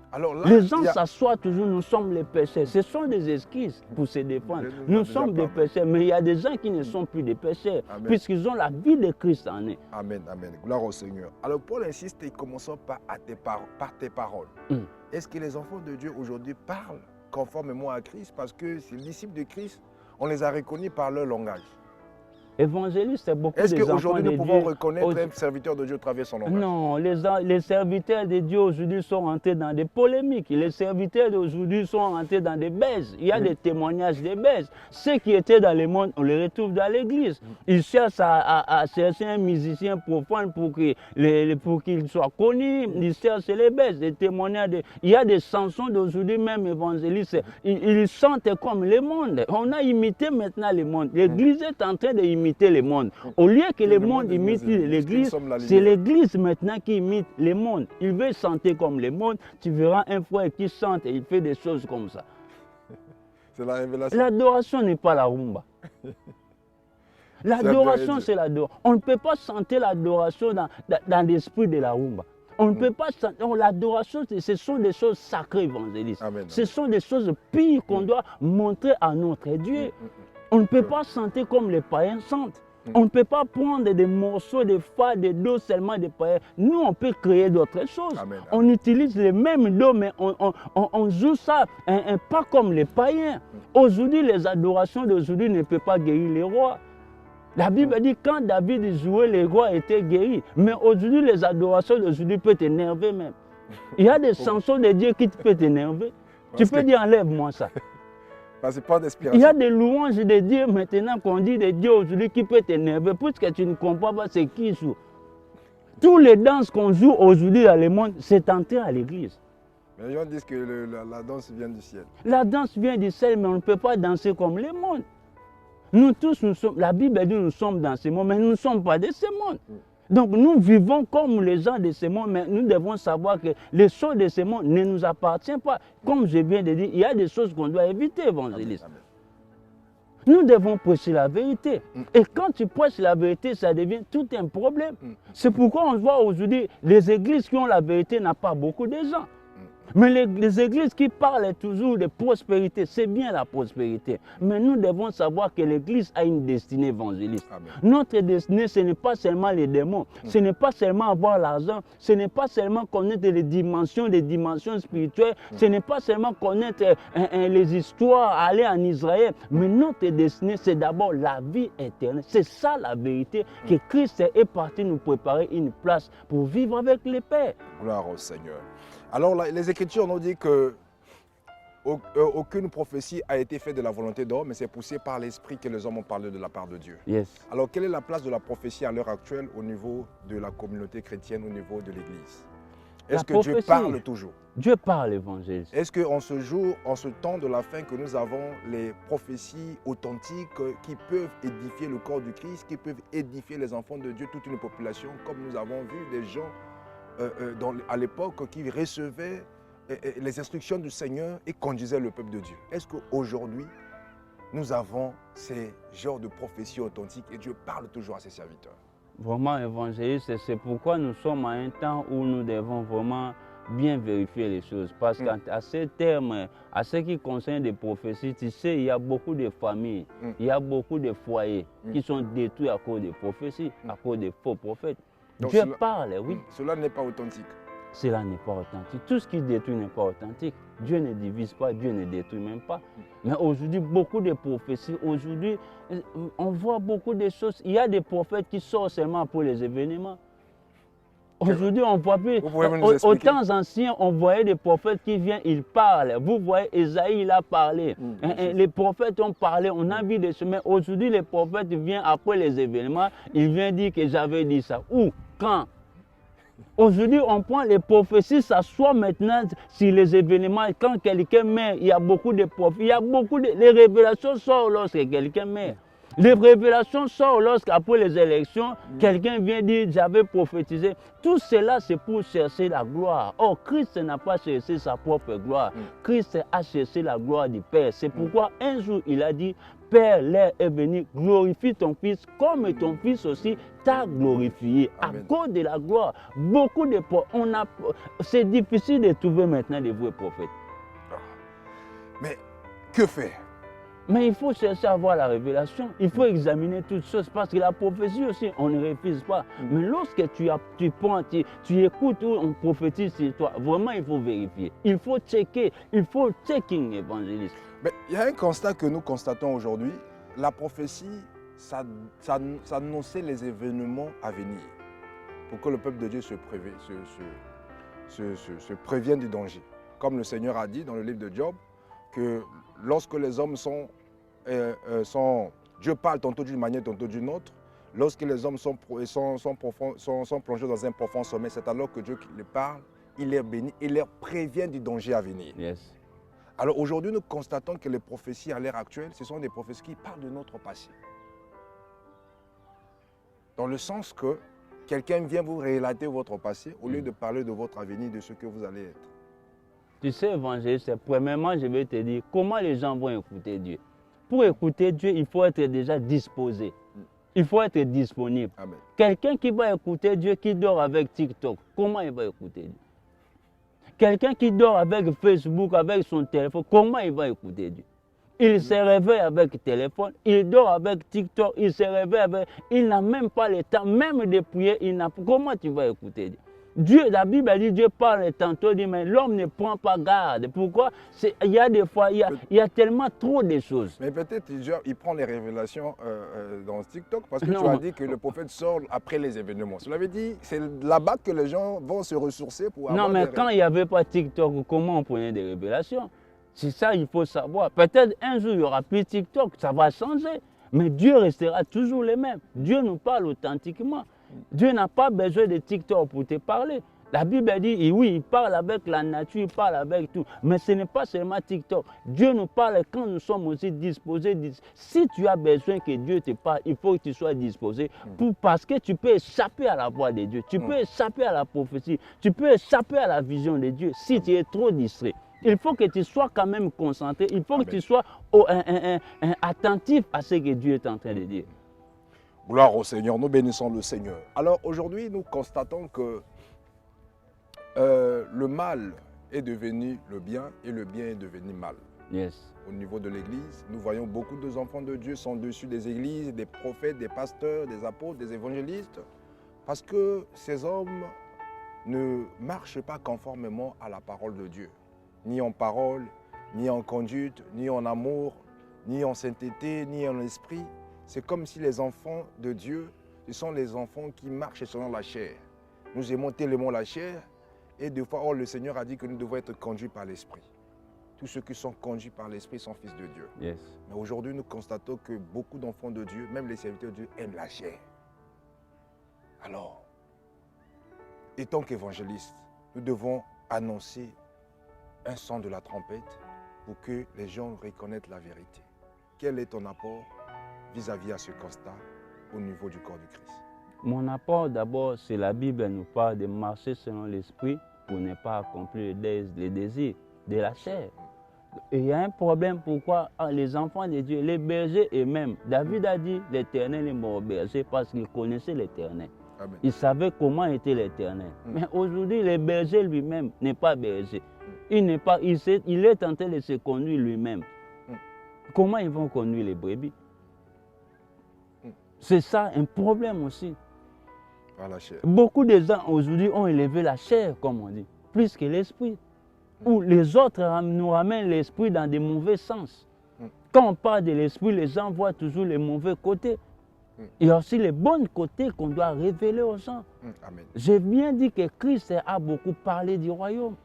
S2: Alors là,
S1: les gens s'assoient toujours, nous sommes les pécheurs. Ce sont des excuses pour se défendre. Nous sommes des pécheurs, mais il y a des gens qui ne sont plus des pécheurs, puisqu'ils ont la vie de Christ en eux.
S2: Amen, amen. Gloire au Seigneur. Alors Paul insiste, commençons par tes paroles. Est-ce que les enfants de Dieu aujourd'hui parlent conformément à Christ? Parce que ces disciples de Christ, on les a reconnus par leur langage.
S1: Évangéliste, c'est beaucoup
S2: Est-ce
S1: des enfants de Dieu.
S2: qu'aujourd'hui nous pouvons reconnaître un serviteur de Dieu à travers son nom?
S1: Non, les serviteurs de Dieu aujourd'hui sont rentrés dans des polémiques. Les serviteurs d'aujourd'hui sont rentrés dans des baises. Il y a des témoignages de baises. Ceux qui étaient dans le monde, on les retrouve dans l'église. Ils cherchent à chercher un musicien profane pour qu'il soit connu. Ils cherchent les baises, des témoignages. Il y a des chansons d'aujourd'hui, même évangélistes. Ils chantent comme le monde. On a imité maintenant le monde. L'église est en train d'imiter le monde. Au lieu que le monde imite l'église, c'est l'église maintenant qui imite le monde. Il veut chanter comme le monde. Tu verras un frère qui chante et il fait des choses comme ça.
S2: C'est la révélation.
S1: L'adoration n'est pas la rumba. L'adoration, c'est l'adoration. On ne peut pas chanter l'adoration dans l'esprit de la rumba. On ne peut pas chanter. L'adoration, ce sont des choses sacrées, évangélistes. Ce sont des choses pires qu'on doit montrer à notre Dieu. On ne peut pas chanter comme les païens chantent. On ne peut pas prendre des morceaux de fa, de do seulement des païens. Nous, on peut créer d'autres choses. On utilise les mêmes do, mais on joue ça pas comme les païens. Aujourd'hui, les adorations d'aujourd'hui ne peuvent pas guérir les rois. La Bible dit quand David jouait, les rois étaient guéris. Mais aujourd'hui, les adorations d'aujourd'hui peuvent t'énerver même. Il y a des chansons de Dieu qui peuvent t'énerver. Tu peux dire enlève-moi ça. Il y a des louanges de Dieu maintenant qu'on dit de Dieu aujourd'hui qui peut t'énerver puisque tu ne comprends pas c'est qui joue. Tous les danses qu'on joue aujourd'hui dans le monde, c'est entré à l'église.
S2: Mais les gens disent que la danse vient du ciel.
S1: La danse vient du ciel, mais on ne peut pas danser comme le monde. Nous tous, la Bible dit que nous sommes dans ce monde, mais nous ne sommes pas de ce monde. Donc nous vivons comme les gens de ce monde, mais nous devons savoir que les choses de ce monde ne nous appartiennent pas. Comme je viens de dire, il y a des choses qu'on doit éviter, évangéliste. Nous devons prêcher la vérité. Et quand tu prêches la vérité, ça devient tout un problème. C'est pourquoi on voit aujourd'hui, les églises qui ont la vérité n'ont pas beaucoup de gens. Mais les églises qui parlent toujours de prospérité, c'est bien la prospérité. Mais nous devons savoir que l'église a une destinée évangéliste. Notre destinée, ce n'est pas seulement les démons, ce n'est pas seulement avoir l'argent, ce n'est pas seulement connaître les dimensions spirituelles, ce n'est pas seulement connaître les histoires, aller en Israël. Mais notre destinée, c'est d'abord la vie éternelle. C'est ça la vérité, que Christ est parti nous préparer une place pour vivre avec le Père.
S2: Gloire au Seigneur. Alors, les Écritures nous disent qu'aucune prophétie a été faite de la volonté d'homme, mais c'est poussé par l'Esprit que les hommes ont parlé de la part de Dieu.
S1: Yes.
S2: Alors, quelle est la place de la prophétie à l'heure actuelle au niveau de la communauté chrétienne, au niveau de l'Église? Est-ce que Dieu parle toujours?
S1: Dieu parle, évangéliste.
S2: Est-ce qu'en ce jour, en ce temps de la fin, que nous avons les prophéties authentiques qui peuvent édifier le corps du Christ, qui peuvent édifier les enfants de Dieu, toute une population, comme nous avons vu des gens à l'époque qui recevaient les instructions du Seigneur et conduisaient le peuple de Dieu. Est-ce qu'aujourd'hui, nous avons ces genres de prophéties authentiques et Dieu parle toujours à ses serviteurs?
S1: Vraiment, évangéliste, c'est pourquoi nous sommes à un temps où nous devons vraiment bien vérifier les choses. Parce qu'à ces termes, à ce qui concerne les prophéties, tu sais, il y a beaucoup de familles, il y a beaucoup de foyers qui sont détruits à cause des prophéties, à cause des faux prophètes.
S2: Donc
S1: Dieu parle, oui.
S2: Cela n'est pas authentique.
S1: Cela n'est pas authentique. Tout ce qui détruit n'est pas authentique. Dieu ne divise pas, Dieu ne détruit même pas. Mais aujourd'hui, beaucoup de prophéties, aujourd'hui, on voit beaucoup de choses. Il y a des prophètes qui sortent seulement pour les événements. Aujourd'hui, on ne voit plus. Au temps ancien, on voyait des prophètes qui viennent, ils parlent. Vous voyez, Esaïe, il a parlé. Les prophètes ont parlé, on a vu des chemins. Aujourd'hui, les prophètes viennent après les événements, ils viennent dire que j'avais dit ça. Où? Quand? Aujourd'hui, on prend les prophéties, ça soit maintenant sur les événements. Quand quelqu'un meurt, il y a beaucoup de prophéties. Il y a beaucoup de... Les révélations sortent lorsque quelqu'un meurt. Les révélations sortent lorsqu'après les élections, quelqu'un vient dire j'avais prophétisé. Tout cela, c'est pour chercher la gloire. Or, Christ n'a pas cherché sa propre gloire. Christ a cherché la gloire du Père. C'est pourquoi un jour, il a dit, Père, l'heure est venue, glorifie ton Fils, comme ton Fils aussi t'a glorifié. Amen. À cause de la gloire, beaucoup de prophètes, c'est difficile de trouver maintenant des vrais prophètes.
S2: Mais que faire?
S1: Mais il faut chercher à avoir la révélation. Il faut examiner toutes choses. Parce que la prophétie aussi, on ne refuse pas. Mais lorsque tu prends, tu écoutes où on prophétise sur toi, vraiment il faut vérifier. Il faut checker. Il faut checking, évangéliste.
S2: Mais il y a un constat que nous constatons aujourd'hui. La prophétie ça annonçait les événements à venir pour que le peuple de Dieu se prévienne du danger. Comme le Seigneur a dit dans le livre de Job, que lorsque les hommes Dieu parle tantôt d'une manière, tantôt d'une autre, lorsque les hommes sont plongés dans un profond sommeil, c'est alors que Dieu les parle, il les bénit, il leur prévient du danger à venir.
S1: Yes.
S2: Alors aujourd'hui, nous constatons que les prophéties à l'heure actuelle, ce sont des prophéties qui parlent de notre passé. Dans le sens que quelqu'un vient vous relater votre passé au lieu de parler de votre avenir, de ce que vous allez être.
S1: Tu sais, évangéliste, premièrement, je vais te dire comment les gens vont écouter Dieu. Pour écouter Dieu, il faut être déjà disposé. Il faut être disponible. Quelqu'un qui va écouter Dieu, qui dort avec TikTok, comment il va écouter Dieu? Quelqu'un qui dort avec Facebook, avec son téléphone, comment il va écouter Dieu? Il se réveille avec le téléphone, il dort avec TikTok, il se réveille avec... Il n'a même pas le temps, même de prier, comment tu vas écouter Dieu? Dieu, la Bible dit, Dieu parle tantôt, dit, mais l'homme ne prend pas garde. Pourquoi? Il y a des fois, il y a tellement trop de choses.
S2: Mais peut-être il prend les révélations dans TikTok, parce que tu as dit que le prophète sort après les événements. Cela veut dire c'est là-bas que les gens vont se ressourcer pour avoir
S1: mais quand il n'y avait pas TikTok, comment on prenait des révélations? C'est ça, il faut savoir. Peut-être un jour, il n'y aura plus TikTok, ça va changer. Mais Dieu restera toujours le même. Dieu nous parle authentiquement. Dieu n'a pas besoin de TikTok pour te parler. La Bible dit, oui, il parle avec la nature, il parle avec tout. Mais ce n'est pas seulement TikTok. Dieu nous parle quand nous sommes aussi disposés. Si tu as besoin que Dieu te parle, il faut que tu sois disposé. Parce que tu peux échapper à la voix de Dieu. Tu peux échapper à la prophétie. Tu peux échapper à la vision de Dieu si tu es trop distrait. Il faut que tu sois quand même concentré. Il faut que tu sois attentif à ce que Dieu est en train de dire.
S2: Gloire au Seigneur, nous bénissons le Seigneur. Alors aujourd'hui, nous constatons que le mal est devenu le bien et le bien est devenu mal.
S1: Yes.
S2: Au niveau de l'Église, nous voyons beaucoup d'enfants de Dieu sont dessus des églises, des prophètes, des pasteurs, des apôtres, des évangélistes, parce que ces hommes ne marchent pas conformément à la parole de Dieu, ni en parole, ni en conduite, ni en amour, ni en sainteté, ni en esprit. C'est comme si les enfants de Dieu, ce sont les enfants qui marchent selon la chair. Nous aimons tellement la chair et des fois, le Seigneur a dit que nous devons être conduits par l'Esprit. Tous ceux qui sont conduits par l'Esprit sont fils de Dieu.
S1: Yes.
S2: Mais aujourd'hui, nous constatons que beaucoup d'enfants de Dieu, même les serviteurs de Dieu, aiment la chair. Alors, étant qu'évangélistes, nous devons annoncer un son de la trompette pour que les gens reconnaissent la vérité. Quel est ton apport vis-à-vis à ce constat au niveau du corps du Christ?
S1: Mon apport d'abord, c'est la Bible nous parle de marcher selon l'esprit pour ne pas accomplir les désirs de la chair. Et il y a un problème, pourquoi les enfants de Dieu, les bergers eux-mêmes, David a dit l'Éternel est mon berger parce qu'il connaissait l'Éternel. Il savait comment était l'Éternel. Mais aujourd'hui, le berger lui-même n'est pas berger. Il est en train de se conduire lui-même. Comment ils vont conduire les brebis? C'est ça un problème aussi.
S2: La chair.
S1: Beaucoup de gens aujourd'hui ont élevé la chair, comme on dit, plus que l'esprit. Ou les autres nous ramènent l'esprit dans des mauvais sens. Quand on parle de l'esprit, les gens voient toujours les mauvais côtés. Il y a aussi les bons côtés qu'on doit révéler aux gens.
S2: Amen.
S1: J'ai bien dit que Christ a beaucoup parlé du royaume.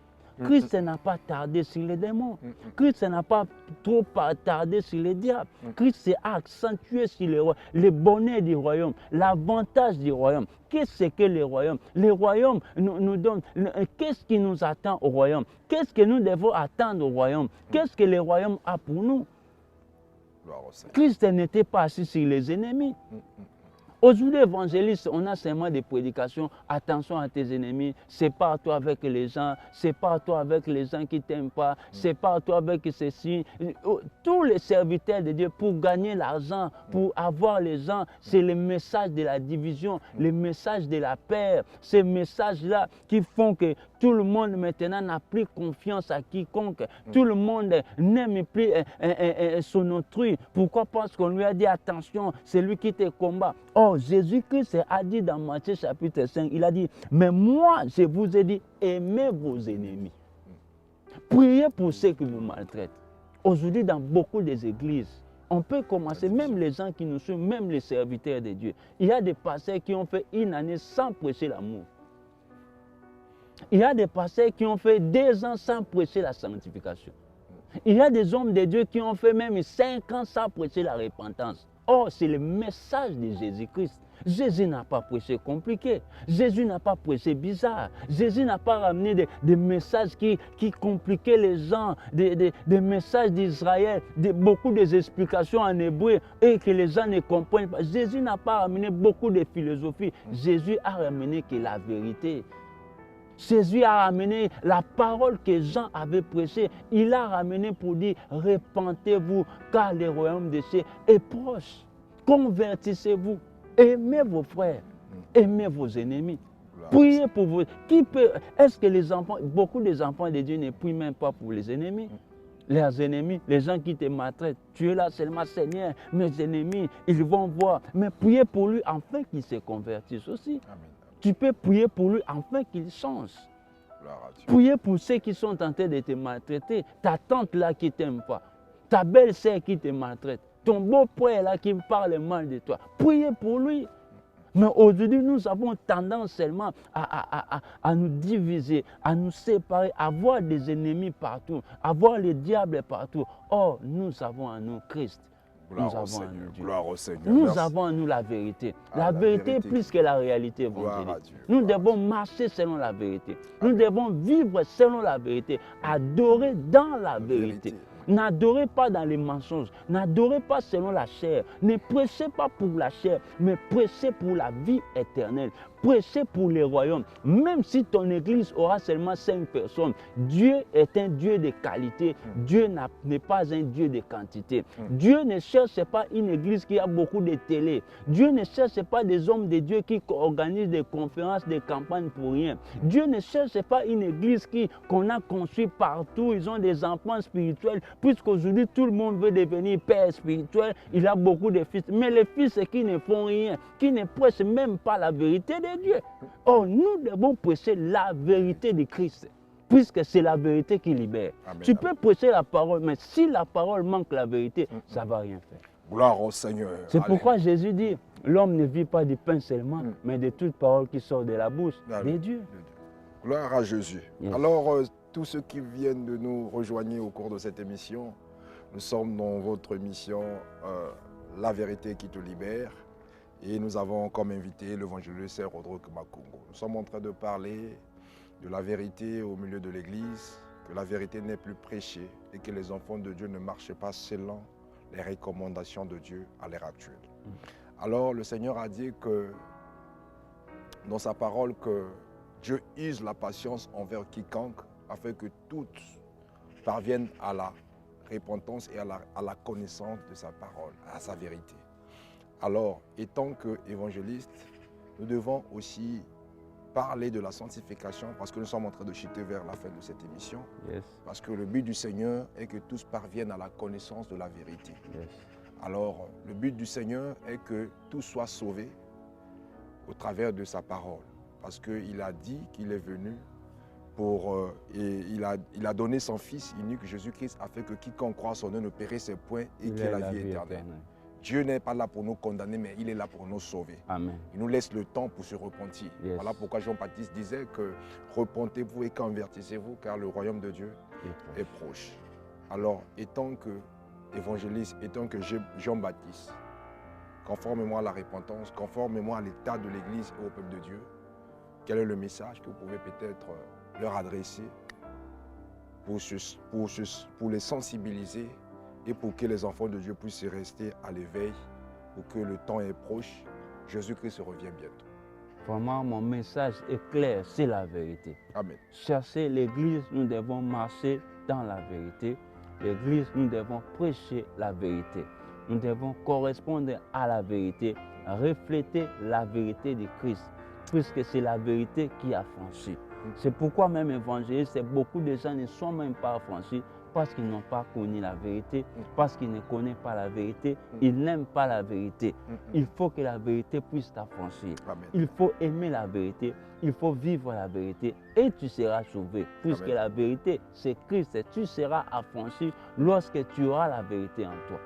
S1: Christ n'a pas tardé sur les démons. Christ n'a pas trop tardé sur les diables. Christ a accentué sur le bonheur du royaume, l'avantage du royaume. Qu'est-ce que le royaume? Le royaume nous donne. Qu'est-ce qui nous attend au royaume? Qu'est-ce que nous devons attendre au royaume? Qu'est-ce que le royaume a pour nous? Christ n'était pas assis sur les ennemis. Aujourd'hui, évangéliste, on a seulement des prédications. Attention à tes ennemis. Sépare-toi avec les gens. Sépare-toi avec les gens qui ne t'aiment pas. Sépare-toi avec ceci. Tous les serviteurs de Dieu, pour gagner l'argent, pour avoir les gens, c'est le message de la division, le message de la paix. Ces messages-là qui font que tout le monde maintenant n'a plus confiance à quiconque. Tout le monde n'aime plus son autrui. Pourquoi? Parce qu'on lui a dit attention, c'est lui qui te combat. Oh, Jésus-Christ a dit dans Matthieu chapitre 5, il a dit, mais moi je vous ai dit, aimez vos ennemis. Priez pour ceux qui vous maltraitent. Aujourd'hui, dans beaucoup des églises, On peut commencer, même les gens qui nous suivent, même les serviteurs de Dieu. Il y a des pasteurs qui ont fait une année sans prêcher l'amour. Il y a des pasteurs qui ont fait 2 ans sans prêcher la sanctification. Il y a des hommes de Dieu qui ont fait même 5 ans sans prêcher la repentance. Or, c'est le message de Jésus-Christ. Jésus n'a pas prêché compliqué. Jésus n'a pas prêché bizarre. Jésus n'a pas ramené des messages qui compliquaient les gens, des messages d'Israël, beaucoup d'explications en hébreu et que les gens ne comprennent pas. Jésus n'a pas ramené beaucoup de philosophie. Jésus a ramené que la vérité. Jésus a ramené la parole que Jean avait prêchée. Il a ramené pour dire, repentez-vous car le royaume des cieux est proche. Convertissez-vous. Aimez vos frères. Aimez vos ennemis. Priez pour vous. Est-ce que les enfants, beaucoup des enfants de Dieu ne prient même pas pour les ennemis? Leurs ennemis, les gens qui te maltraitent, tu es là seulement, Seigneur, mes ennemis, ils vont voir. Mais priez pour lui afin qu'il se convertisse aussi. Amen. Tu peux prier pour lui afin qu'il change. Priez pour ceux qui sont tentés de te maltraiter. Ta tante là qui ne t'aime pas. Ta belle-sœur qui te maltraite. Ton beau-père là qui parle mal de toi. Priez pour lui. Mais aujourd'hui, nous avons tendance seulement à nous diviser, à nous séparer, à avoir des ennemis partout, à voir les diables partout. Or, nous avnous Christ.
S2: Gloire au Seigneur. Gloire au Seigneur.
S1: Nous avons en nous la vérité. La vérité est plus que la réalité. Nous devons marcher selon la vérité. Nous devons vivre selon la vérité. Adorer dans la vérité. N'adorez pas dans les mensonges. N'adorez pas selon la chair. Ne prêchez pas pour la chair, mais prêchez pour la vie éternelle. Prêchez pour les royaumes. Même si ton église aura seulement 5 personnes, Dieu est un Dieu de qualité. Dieu n'est pas un Dieu de quantité. Dieu ne cherche pas une église qui a beaucoup de télé. Dieu ne cherche pas des hommes de Dieu qui organisent des conférences, des campagnes pour rien. Dieu ne cherche pas une église qu'on a construite partout. Ils ont des enfants spirituels. Puisqu'aujourd'hui, tout le monde veut devenir père spirituel, il a beaucoup de fils. Mais les fils qui ne font rien, qui ne prêchent même pas la vérité de Dieu. Or, nous devons prêcher la vérité de Christ, puisque c'est la vérité qui libère. Amen, tu peux prêcher la parole, mais si la parole manque la vérité, ça ne va rien faire.
S2: Gloire au Seigneur.
S1: C'est pourquoi Jésus dit, l'homme ne vit pas du pain seulement, mais de toute parole qui sort de la bouche de Dieu.
S2: Gloire à Jésus. Yes. Alors, tous ceux qui viennent de nous rejoindre au cours de cette émission, nous sommes dans votre émission La vérité qui te libère. Et nous avons comme invité l'évangéliste Rodrigue Makungu. Nous sommes en train de parler de la vérité au milieu de l'Église, que la vérité n'est plus prêchée et que les enfants de Dieu ne marchent pas selon les recommandations de Dieu à l'heure actuelle. Alors le Seigneur a dit que dans sa parole que Dieu use la patience envers quiconque afin que tous parviennent à la repentance et à la connaissance de sa parole, à sa vérité. Alors, étant qu'évangélistes, nous devons aussi parler de la sanctification parce que nous sommes en train de chuter vers la fin de cette émission. Yes. Parce que le but du Seigneur est que tous parviennent à la connaissance de la vérité. Yes. Alors, le but du Seigneur est que tous soient sauvés au travers de sa parole. Parce qu'il a dit qu'il est venu et il a donné son Fils unique, Jésus-Christ, afin que quiconque croit son nom ne périsse point et qu'il ait la vie éternelle. Dieu n'est pas là pour nous condamner, mais il est là pour nous sauver. Amen. Il nous laisse le temps pour se repentir. Yes. Voilà pourquoi Jean-Baptiste disait que repentez-vous et convertissez-vous, car le royaume de Dieu est proche. Alors, étant que évangéliste, étant que Jean-Baptiste, conformément à la repentance, conformément à l'état de l'Église et au peuple de Dieu, quel est le message que vous pouvez peut-être leur adresser pour les sensibiliser et pour que les enfants de Dieu puissent rester à l'éveil, pour que le temps est proche, Jésus-Christ revient bientôt.
S1: Vraiment, mon message est clair, c'est la vérité.
S2: Amen.
S1: Chercher l'Église, nous devons marcher dans la vérité. L'Église, nous devons prêcher la vérité. Nous devons correspondre à la vérité, refléter la vérité de Christ, puisque c'est la vérité qui a franchi. C'est pourquoi même évangéliste, beaucoup de gens ne sont même pas affranchis, parce qu'ils n'ont pas connu la vérité, parce qu'ils ne connaissent pas la vérité, ils n'aiment pas la vérité. Il faut que la vérité puisse t'affranchir. Il faut aimer la vérité, il faut vivre la vérité et tu seras sauvé. Puisque la vérité, c'est Christ, et tu seras affranchi lorsque tu auras la vérité en toi.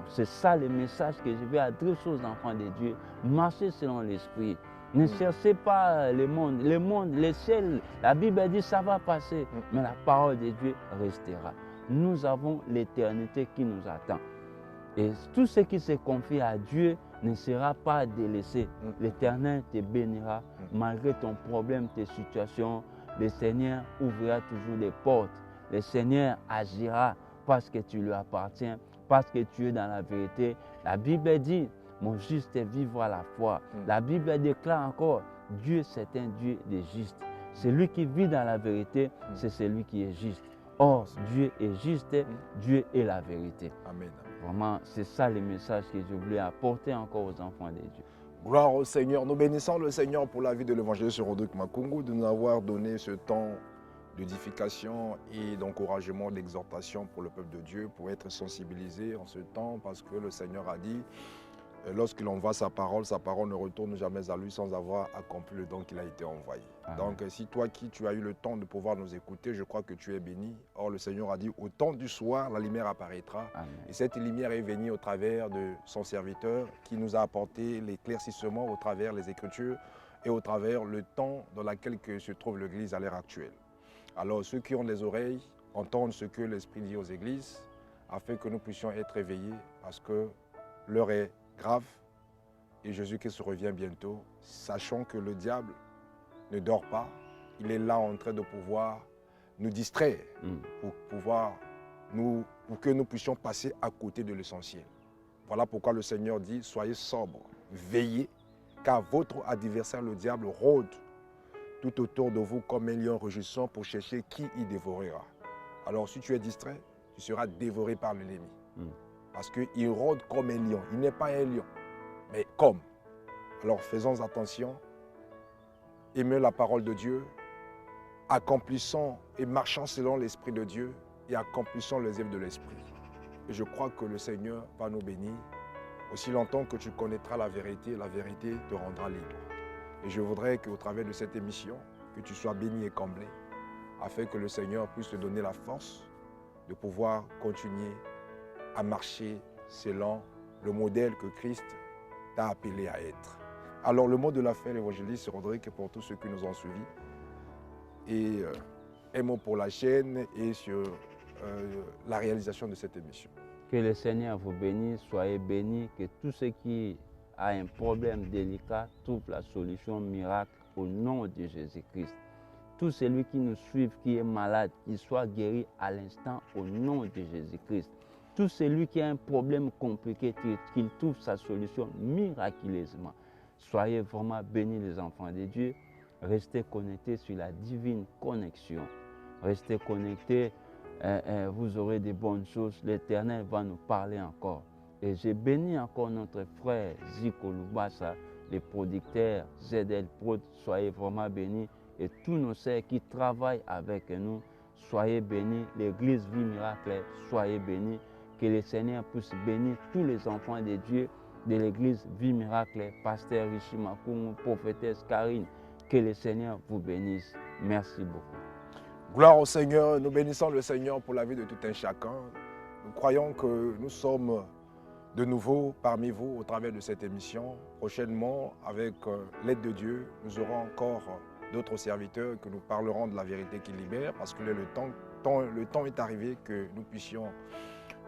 S1: C'est ça le message que je vais adresser aux enfants de Dieu. Marchez selon l'esprit. Ne cherchez pas le monde, le ciel. La Bible dit ça va passer, mais la parole de Dieu restera. Nous avons l'éternité qui nous attend. Et tout ce qui se confie à Dieu ne sera pas délaissé. L'Éternel te bénira malgré ton problème, tes situations. Le Seigneur ouvrira toujours des portes. Le Seigneur agira parce que tu lui appartiens, parce que tu es dans la vérité. La Bible dit, mon juste vivra la foi. La Bible déclare encore, Dieu c'est un Dieu de juste. Celui qui vit dans la vérité, c'est celui qui est juste. Or, Dieu est juste, Dieu est la vérité.
S2: Amen.
S1: Vraiment, c'est ça le message que je voulais apporter encore aux enfants de Dieu.
S2: Gloire au Seigneur. Nous bénissons le Seigneur pour la vie de l'évangéliste Rodrigue Makungu, de nous avoir donné ce temps d'édification et d'encouragement, d'exhortation pour le peuple de Dieu, pour être sensibilisé en ce temps, parce que le Seigneur a dit, lorsqu'il envoie sa parole ne retourne jamais à lui sans avoir accompli le don qu'il a été envoyé. Amen. Donc si toi qui tu as eu le temps de pouvoir nous écouter, je crois que tu es béni. Or le Seigneur a dit, au temps du soir, la lumière apparaîtra. Amen. Et cette lumière est venue au travers de son serviteur qui nous a apporté l'éclaircissement au travers les Écritures et au travers le temps dans lequel se trouve l'Église à l'heure actuelle. Alors ceux qui ont des oreilles entendent ce que l'Esprit dit aux églises afin que nous puissions être éveillés parce que l'heure est grave et Jésus-Christ revient bientôt, sachant que le diable ne dort pas, il est là en train de pouvoir nous distraire pour que nous puissions passer à côté de l'essentiel. Voilà pourquoi le Seigneur dit, soyez sobres, veillez, car votre adversaire le diable rôde tout autour de vous comme un lion rugissant pour chercher qui y dévorera. Alors si tu es distrait, tu seras dévoré par l'ennemi. Parce qu'il rôde comme un lion. Il n'est pas un lion, mais comme. Alors faisons attention, aimons la parole de Dieu, accomplissons et marchons selon l'Esprit de Dieu et accomplissons les œuvres de l'Esprit. Et je crois que le Seigneur va nous bénir. Aussi longtemps que tu connaîtras la vérité te rendra libre. Et je voudrais qu'au travers de cette émission, que tu sois béni et comblé, afin que le Seigneur puisse te donner la force de pouvoir continuer à marcher selon le modèle que Christ t'a appelé à être. Alors le mot de la fin, l'évangéliste Rodrigue, pour tous ceux qui nous ont suivis, et un mot pour la chaîne et sur la réalisation de cette émission.
S1: Que le Seigneur vous bénisse, soyez bénis, que tout ce qui a un problème délicat trouve la solution miracle au nom de Jésus-Christ. Tout celui qui nous suit, qui est malade, qu'il soit guéri à l'instant au nom de Jésus-Christ. Tout celui qui a un problème compliqué, qu'il trouve sa solution miraculeusement. Soyez vraiment bénis les enfants de Dieu. Restez connectés sur la divine connexion. Restez connectés, vous aurez de bonnes choses. L'Éternel va nous parler encore. Et j'ai béni encore notre frère Zico Lubasa, les producteurs ZL Prod. Soyez vraiment bénis. Et tous nos sœurs qui travaillent avec nous, soyez bénis. L'église Vie Miracle, soyez bénis. Que le Seigneur puisse bénir tous les enfants de Dieu de l'église Vie Miracle, pasteur Richie Makungu, prophétesse Karine. Que le Seigneur vous bénisse. Merci beaucoup.
S2: Gloire au Seigneur. Nous bénissons le Seigneur pour la vie de tout un chacun. Nous croyons que nous sommes de nouveau parmi vous au travers de cette émission. Prochainement, avec l'aide de Dieu, nous aurons encore d'autres serviteurs que nous parlerons de la vérité qui libère, parce que le temps est arrivé que nous puissions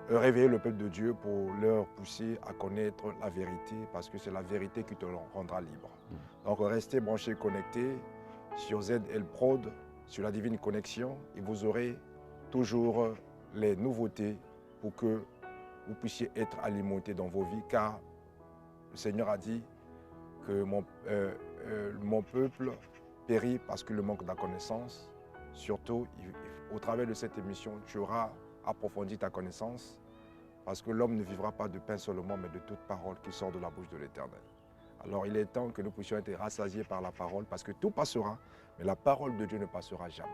S2: réveiller le peuple de Dieu pour leur pousser à connaître la vérité, parce que c'est la vérité qui te rendra libre. Donc restez branchés, connectés sur ZL Prod, sur la divine connexion, et vous aurez toujours les nouveautés pour que vous puissiez être alimentés dans vos vies, car le Seigneur a dit que mon peuple périt parce qu'il manque de la connaissance. Surtout, au travers de cette émission, tu auras approfondi ta connaissance, parce que l'homme ne vivra pas de pain seulement, mais de toute parole qui sort de la bouche de l'Éternel. Alors il est temps que nous puissions être rassasiés par la parole, parce que tout passera, mais la parole de Dieu ne passera jamais.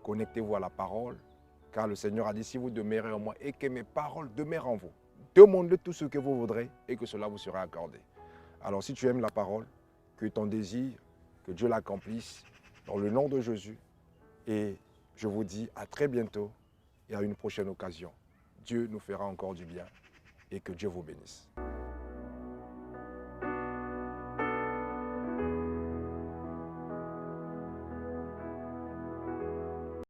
S2: Connectez-vous à la parole, Car le Seigneur a dit, si vous demeurez en moi et que mes paroles demeurent en vous, demandez tout ce que vous voudrez et que cela vous sera accordé. Alors si tu aimes la parole, que ton désir, que Dieu l'accomplisse dans le nom de Jésus. Et je vous dis à très bientôt et à une prochaine occasion. Dieu nous fera encore du bien et que Dieu vous bénisse.